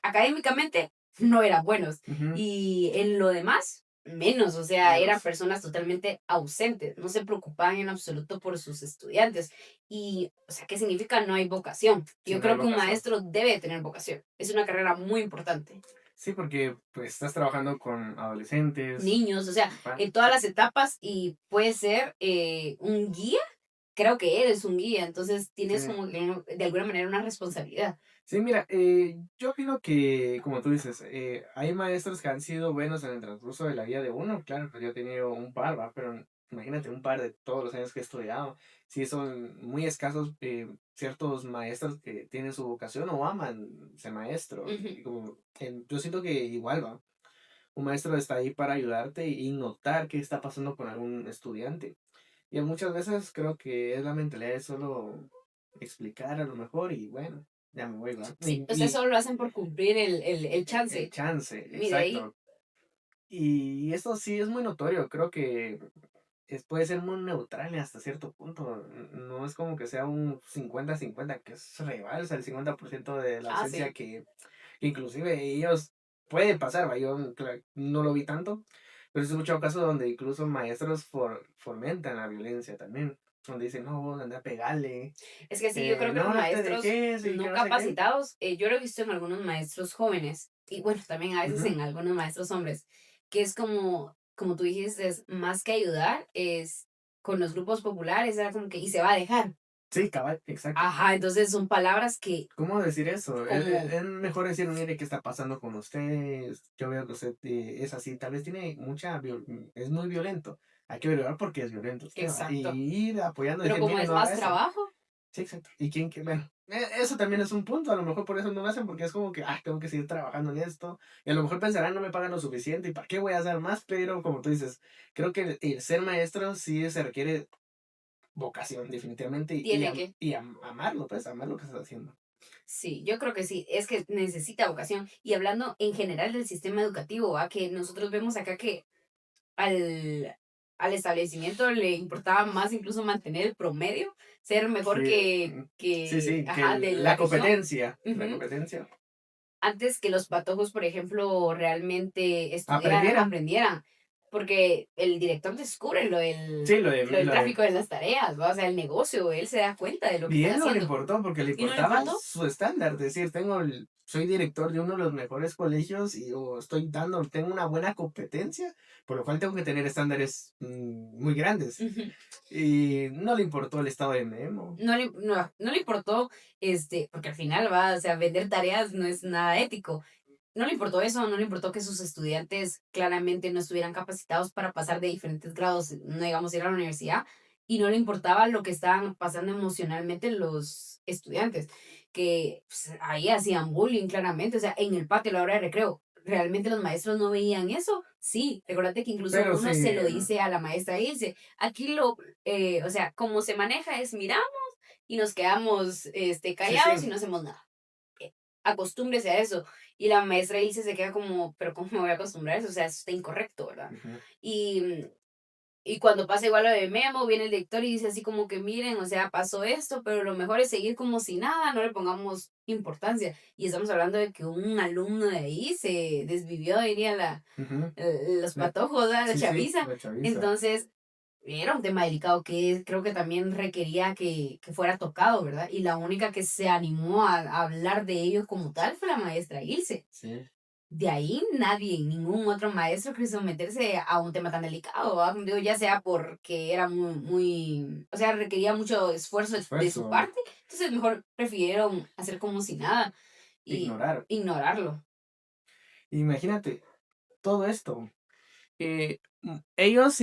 académicamente no eran buenos. Ujú. Y en lo demás, menos, o sea, eran Menos. personas totalmente ausentes, no se preocupaban en absoluto por sus estudiantes. Y, o sea, ¿qué significa? No hay vocación. Si Yo no hay creo que un vocación. maestro debe tener vocación. Es una carrera muy importante. Sí, porque pues estás trabajando con adolescentes. Niños, o sea, en todas Sí, las etapas y puede ser un guía, creo que eres un guía, entonces sí. tienes como que de alguna manera una responsabilidad. Sí, mira, yo opino que, como tú dices, hay maestros que han sido buenos en el transcurso de la vida de uno, claro, pues yo he tenido un par, ¿va? Pero imagínate un par de todos los años que he estudiado. Sí, son muy escasos ciertos maestros que tienen su vocación o aman ser maestro. Ujú. Y como, yo siento que igual, ¿va? Un maestro está ahí para ayudarte y notar qué está pasando con algún estudiante. Y muchas veces creo que es la mentalidad de solo explicar a lo mejor y bueno, ya me voy, ¿va? Sí, ustedes solo lo hacen por cumplir el El chance. chance, Y de ahí, exacto. Y esto sí es muy notorio, creo que puede ser muy neutral hasta cierto punto. No es como que sea un 50-50 que es rebalsa el 50% de la ah, ausencia sí, que inclusive ellos puede pasar, ¿va? Yo no lo vi tanto, pero he escuchado casos donde incluso maestros fomentan la violencia también, donde dicen, no, vos anda a pegarle, es que sí, yo creo que los no te maestros dejes y que no no sé qué. capacitados, yo lo he visto en algunos maestros jóvenes, y bueno, también a veces Ujú. en algunos maestros hombres, que es como, como tú dijiste, es más que ayudar, es con los grupos populares, era como que, y se va a dejar. Sí, cabal, exacto. Ajá, entonces son palabras que ¿Cómo decir eso? como, Es mejor decir, mire, ¿qué está pasando con usted? Yo veo que usted es así, tal vez tiene es muy violento. Hay que averiguar por qué es violento usted, ¿va? exacto, Y ir apoyando, pero decir, como mire, es no haga más eso. trabajo, Sí, exacto. ¿Y quién que, bueno, eso también es un punto, a lo mejor por eso no lo hacen, porque es como que, tengo que seguir trabajando en esto, y a lo mejor pensarán, no me pagan lo suficiente, ¿y para qué voy a hacer más? Pero como tú dices, creo que el ser maestro sí se requiere vocación, definitivamente, tiene que, amarlo, pues, amar lo que estás haciendo. sí, yo creo que sí, es que necesita vocación. Y hablando en general del sistema educativo, ¿va? Que nosotros vemos acá que al, al establecimiento le importaba más incluso mantener el promedio, ser mejor Sí, sí, sí, que ajá, de la la región. la Ujú. competencia. Antes que los patojos, por ejemplo, realmente estudiaran, Aprendieran. aprendieran, porque el director descubre Sí, lo del lo de tráfico de las tareas, ¿va? O sea, el negocio, él se da cuenta de lo que y están él no le haciendo. importó, porque le ¿Y no le importaba importó? su estándar, decir, soy director de uno de los mejores colegios y o tengo una buena competencia, por lo cual tengo que tener estándares muy grandes. Ujú. Y no le importó el estado de Memo. No le importó, porque al final va, o sea, vender tareas no es nada ético. No le importó eso, no le importó que sus estudiantes claramente no estuvieran capacitados para pasar de diferentes grados, no digamos ir a la universidad, y no le importaba lo que estaban pasando emocionalmente los estudiantes, que pues, ahí hacían bullying claramente, o sea, en el patio a la hora de recreo. ¿realmente los maestros no veían eso? Sí, recuérdate que incluso Pero uno se sí, lo dice a la maestra y dice, aquí o sea, como se maneja es miramos y nos quedamos sí, sí. callados y no hacemos nada. Eh, Acostúmbrese a eso. Y la maestra Ilse se queda como, pero ¿cómo me voy a acostumbrar a eso? O sea, eso está incorrecto, ¿verdad? Ujú. Y y cuando pasa igual lo de Memo, viene el director y dice así como que miren, o sea, pasó esto, pero lo mejor es seguir como si nada, no le pongamos importancia. Y estamos hablando de que un alumno de ahí se desvivió, diría Ujú. los La- patojos, ¿verdad? La sí, sí, chaviza. la chaviza. Entonces, era un tema delicado que creo que también requería que fuera tocado, ¿verdad? Y la única que se animó a hablar de ello como tal fue la maestra Ilse. Sí, De ahí nadie, ningún otro maestro quiso meterse a un tema tan delicado, ¿va? Digo, ya sea porque era o sea, requería mucho esfuerzo de su esfuerzo, parte, entonces mejor prefirieron hacer como si nada y ignorar. ignorarlo. Imagínate, todo esto. Ellos,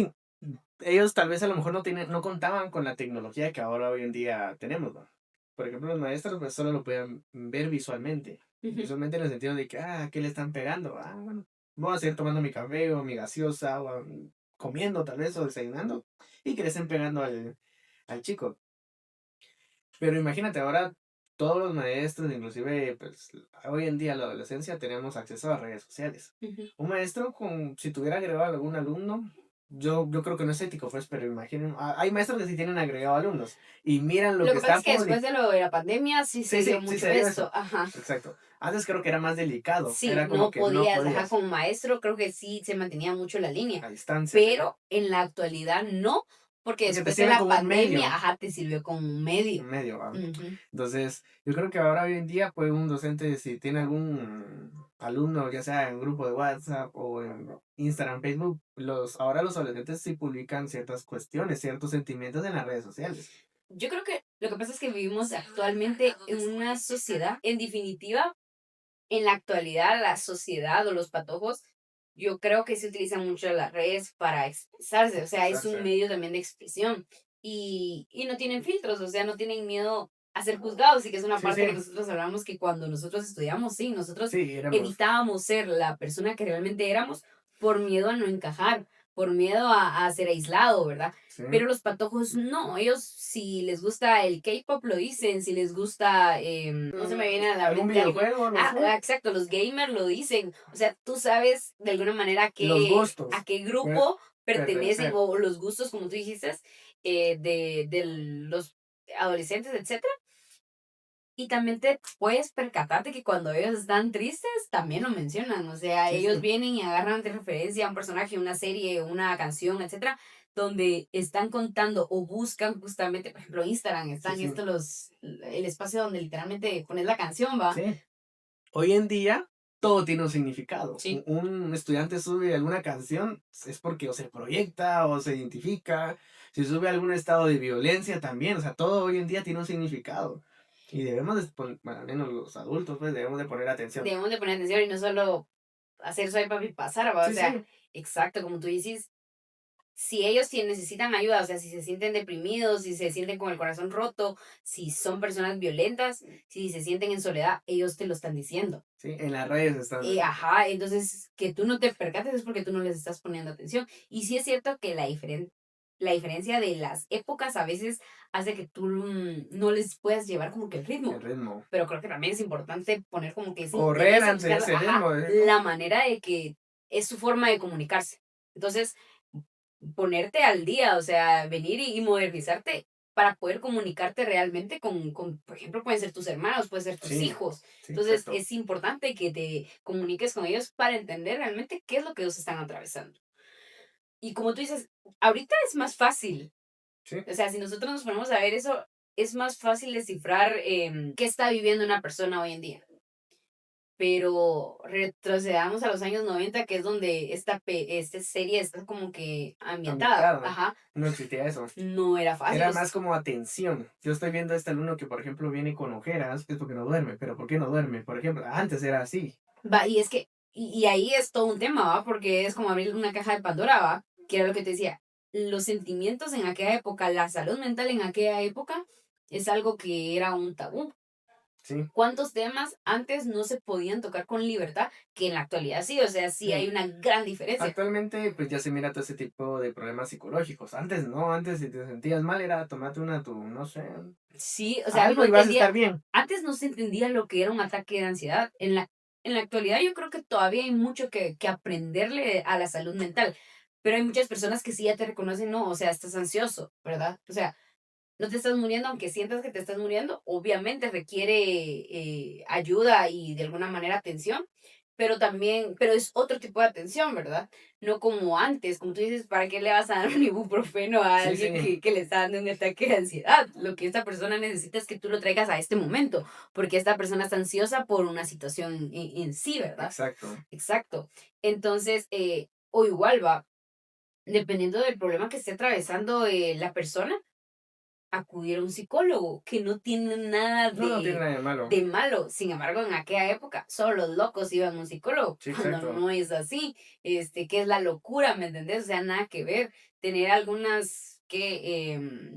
ellos tal vez a lo mejor no contaban con la tecnología que ahora hoy en día tenemos, ¿no? Por ejemplo, los maestros pues solo lo podían ver visualmente. Ujú. Visualmente en el sentido de que, ¿qué le están pegando? Bueno, voy a seguir tomando mi café o mi gaseosa o comiendo tal vez o desayunando y que le estén pegando al chico. Pero imagínate, ahora todos los maestros, inclusive pues hoy en día la adolescencia tenemos acceso a redes sociales. Ujú. Un maestro si tuviera agregado a algún alumno, yo creo que no es ético, pues, pero imaginen, hay maestros que sí tienen agregado alumnos y miran lo Lo que que pasa es están que después publicando. de lo de la pandemia sí se Sí, dio sí, sí mucho se dio esto, eso. ajá. Exacto. Antes creo que era más delicado, Sí, era como no que no podías, ajá, podías, como maestro creo que sí se mantenía mucho la línea, a distancia, pero en la actualidad no, porque porque te después de sirve la como un pandemia, medio. ajá, te sirvió como un Un medio. medio, ¿va? Ujú. Entonces, yo creo que ahora hoy en día, pues un docente, si tiene algún alumno, ya sea en grupo de WhatsApp o en Instagram, Facebook, ahora los adolescentes sí publican ciertas cuestiones, ciertos sentimientos en las redes sociales. Yo creo que lo que pasa es que vivimos actualmente en una sociedad, en definitiva, en la actualidad, la sociedad o los patojos, yo creo que se utilizan mucho las redes para expresarse, o sea, es un Expresarse. medio también de expresión y no tienen filtros, o sea, no tienen miedo a ser juzgados y que es una Sí, sí, parte que nosotros hablamos que cuando nosotros estudiamos, sí, nosotros sí, éramos. evitábamos ser la persona que realmente éramos por miedo a no encajar, por miedo a ser aislado, ¿verdad? Sí. Pero los patojos no, ellos si les gusta el K-pop lo dicen, si les gusta, no se me viene a la ¿Algún mente algo. videojuego? No sé. Exacto, los gamers lo dicen. O sea, tú sabes de alguna manera Los a gustos. qué per- grupo pertenecen Pertenecer. o los gustos, como tú dijiste, de los adolescentes, etcétera. Y también te puedes percatarte que cuando ellos están tristes, también lo mencionan. O sea, Sí, sí. ellos vienen y agarran de referencia a un personaje, una serie, una canción, etcétera, donde están contando o buscan justamente, por ejemplo, Instagram, Sí, están sí. el espacio donde literalmente pones la canción, ¿va? Sí. Hoy en día todo tiene un significado. Sí. Un estudiante sube alguna canción es porque o se proyecta o se identifica. Si sube algún estado de violencia también. O sea, todo hoy en día tiene un significado. Y debemos, bueno, al menos los adultos, pues debemos de poner atención. Debemos de poner atención y no solo hacer swipe up y pasar, ¿va? O Sí, sea, sí, exacto, como tú dices, si ellos necesitan ayuda, o sea, si se sienten deprimidos, si se sienten con el corazón roto, si son personas violentas, si se sienten en soledad, ellos te lo están diciendo. sí. En las redes están. Ajá, entonces que tú no te percates es porque tú no les estás poniendo atención. Y sí es cierto que la diferencia de las épocas a veces hace que tú no les puedas llevar como que el El ritmo. ritmo. Pero creo que también es importante poner como que ese Correr interés y ante buscar, ese ajá, ritmo. la manera de que es su forma de comunicarse. Entonces, ponerte al día, o sea, venir y modernizarte para poder comunicarte realmente por ejemplo, pueden ser tus hermanos, pueden ser tus Sí, hijos. sí, Entonces, exacto. es importante que te comuniques con ellos para entender realmente qué es lo que ellos están atravesando. Y como tú dices, ahorita es más fácil. Sí. O sea, si nosotros nos ponemos a ver eso, es más fácil descifrar qué está viviendo una persona hoy en día. Pero retrocedamos a los años 90 que es donde esta serie está como que ambientada. Ambientado. Ajá, No existía eso. no era fácil. Era más como atención. Yo estoy viendo a este alumno que, por ejemplo, viene con ojeras, es porque no duerme. ¿Pero por qué no duerme? Por ejemplo, antes era así. Va, y es que, y ahí es todo un tema, ¿va? Porque es como abrir una caja de Pandora, ¿va? Que era lo que te decía. Los sentimientos en aquella época, la salud mental en aquella época, es algo que era un tabú. Sí, ¿Cuántos temas antes no se podían tocar con libertad que en la actualidad sí? O sea, sí hay sí. una gran diferencia. Actualmente, pues ya se mira todo ese tipo de problemas psicológicos. Antes no, antes si te sentías mal era tomate una, tu, no sé, Sí, o sea, no algo y vas a estar entendía, bien. antes no se entendía lo que era un ataque de ansiedad. En la actualidad yo creo que todavía hay mucho que aprenderle a la salud mental, pero hay muchas personas que sí ya te reconocen, no, o sea, estás ansioso, ¿verdad? O sea, no te estás muriendo, aunque sientas que te estás muriendo, obviamente requiere ayuda y de alguna manera atención, pero también, pero es otro tipo de atención, ¿verdad? No como antes, como tú dices, ¿para qué le vas a dar un ibuprofeno a Sí, alguien sí, que le está dando un ataque de ansiedad? Lo que esta persona necesita es que tú lo traigas a este momento, porque esta persona está ansiosa por una situación en sí, ¿verdad? exacto. Exacto. Entonces, o igual va, dependiendo del problema que esté atravesando la persona, acudir a un psicólogo, que no tiene nada No, no tiene nada de malo. de malo. Sin embargo, en aquella época, solo los locos iban a un psicólogo, Sí, cuando exacto. no es así, que es la locura, ¿me entendés? O sea, nada que ver. Tener algunas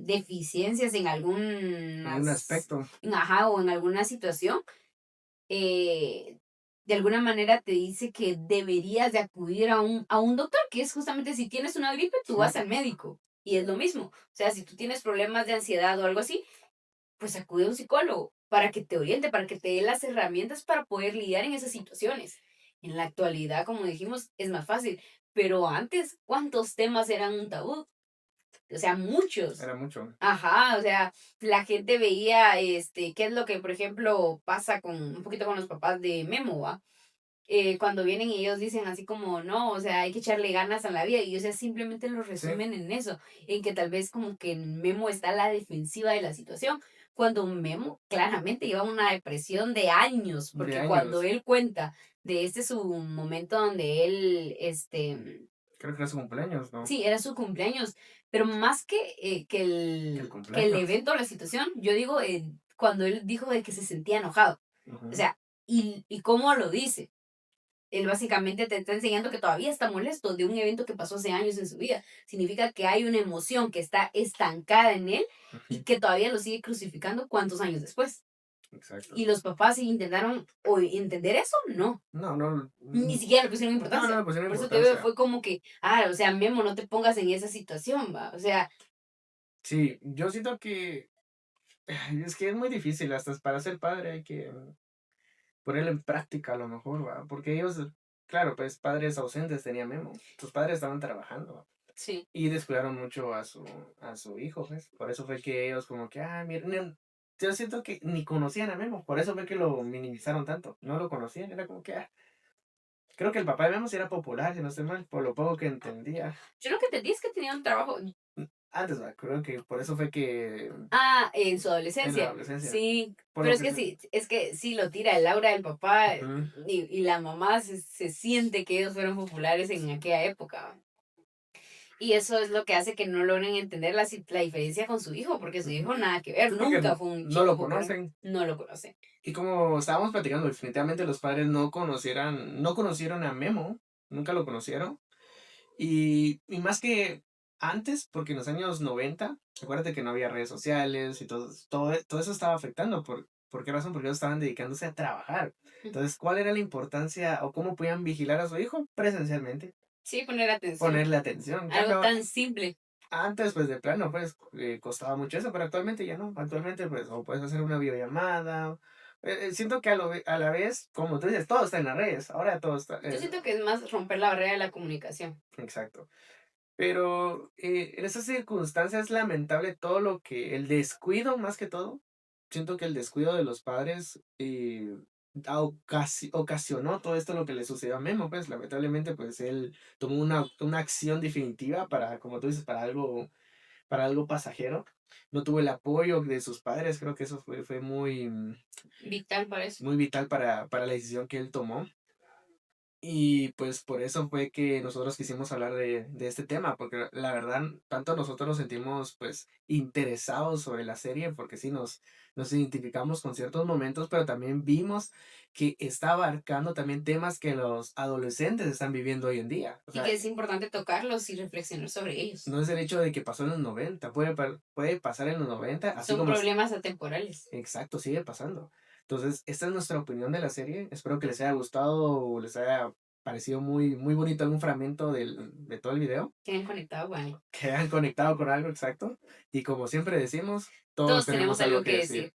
deficiencias en En un algunas, aspecto. ajá, o en alguna situación, eh, de alguna manera te dice que deberías de acudir a un doctor, que es justamente si tienes una gripe, tú Sí, vas al médico. Y es lo mismo. O sea, si tú tienes problemas de ansiedad o algo así, pues acude a un psicólogo para que te oriente, para que te dé las herramientas para poder lidiar en esas situaciones. En la actualidad, como dijimos, es más fácil. Pero antes, ¿cuántos temas eran un tabú? O sea, muchos. era mucho. Ajá, o sea, la gente veía, qué es lo que, por ejemplo, pasa con un poquito con los papás de Memo, ¿va? Cuando vienen y ellos dicen así como, no, o sea, hay que echarle ganas a la vida, y o sea, simplemente lo Sí, resumen en eso, en que tal vez como que en Memo está a la defensiva de la situación, cuando Memo claramente lleva una depresión de años, de porque cuando años. él cuenta de su momento donde él, Creo que era su cumpleaños, ¿no? sí, era su cumpleaños, pero más que Que el que el cumpleaños. evento o la situación, yo digo, cuando él dijo de que se sentía enojado, o Ujú. sea, y cómo lo dice. Él básicamente te está enseñando que todavía está molesto de un evento que pasó hace años en su vida. Significa que hay una emoción que está estancada en él y Ujú. que todavía lo sigue crucificando cuántos años después. Exacto. Y los papás intentaron entender eso, no. No, no, Ni siquiera le pusieron no, no importancia. le pusieron Por eso te digo, importancia. fue como que, o sea, Memo, no te pongas en esa situación, va. O sea, Sí, yo siento que ay, es que es muy difícil, hasta para ser padre hay que ponerlo en práctica a lo mejor, ¿va? Porque ellos, claro, pues padres ausentes tenía Memo. Sus padres estaban trabajando, ¿va? sí. Y descuidaron mucho a su hijo, pues. Por eso fue que ellos como que, miren, yo siento que ni conocían a Memo, por eso fue que lo minimizaron tanto. No lo conocían, era como que, creo que el papá de Memo sí era popular, si no estoy mal, por lo poco que entendía. Yo lo que entendí es que tenía un trabajo, Antes, ¿va? Creo que por eso fue que en su en la adolescencia. adolescencia, Sí, por pero lo es que que se... sí, es que sí lo tira el aura del papá Ujú. y la mamá se siente que ellos fueron populares en aquella época. Y eso es lo que hace que no logren entender la diferencia con su hijo, porque su hijo Ujú. nada que ver, Sí, porque nunca fue un no chico lo popular, conocen. no lo conoce. Y como estábamos platicando, definitivamente los padres no conocieron a Memo, nunca lo conocieron. Y más que antes, porque en los años 90 acuérdate que no había redes sociales y todo eso estaba afectando. ¿Por qué razón? Porque ellos estaban dedicándose a trabajar. Entonces, ¿cuál era la importancia o cómo podían vigilar a su hijo? Presencialmente, Sí, poner atención, ponerle atención. En algo cambio, tan simple. antes, pues de plano, pues costaba mucho eso, pero actualmente ya no. Actualmente, pues, o puedes hacer una videollamada. Siento que a la vez, como tú dices, todo está en las redes. Ahora todo está. Yo siento que es más romper la barrera de la comunicación. Exacto. Pero en esas circunstancias es lamentable todo lo que, el descuido más que todo. Siento que el descuido de los padres ocasionó todo esto lo que le sucedió a Memo, pues lamentablemente pues él tomó una acción definitiva para, como tú dices, para algo pasajero. No tuvo el apoyo de sus padres, creo que eso fue muy, Vital para eso. muy vital para la decisión que él tomó. Y pues por eso fue que nosotros quisimos hablar de este tema, porque la verdad, tanto nosotros nos sentimos pues interesados sobre la serie, porque sí nos identificamos con ciertos momentos, pero también vimos que está abarcando también temas que los adolescentes están viviendo hoy en día. O Y sea, que es importante tocarlos y reflexionar sobre ellos. no es el hecho de que pasó en los 90 puede pasar en los 90 así Son como problemas atemporales. exacto, sigue pasando. Entonces, esta es nuestra opinión de la serie. Espero que les haya gustado o les haya parecido muy, muy bonito algún fragmento de todo el video, Que han conectado con algo. que hayan conectado con algo exacto. Y como siempre decimos, todos Todos tenemos tenemos algo algo que que decir. decir.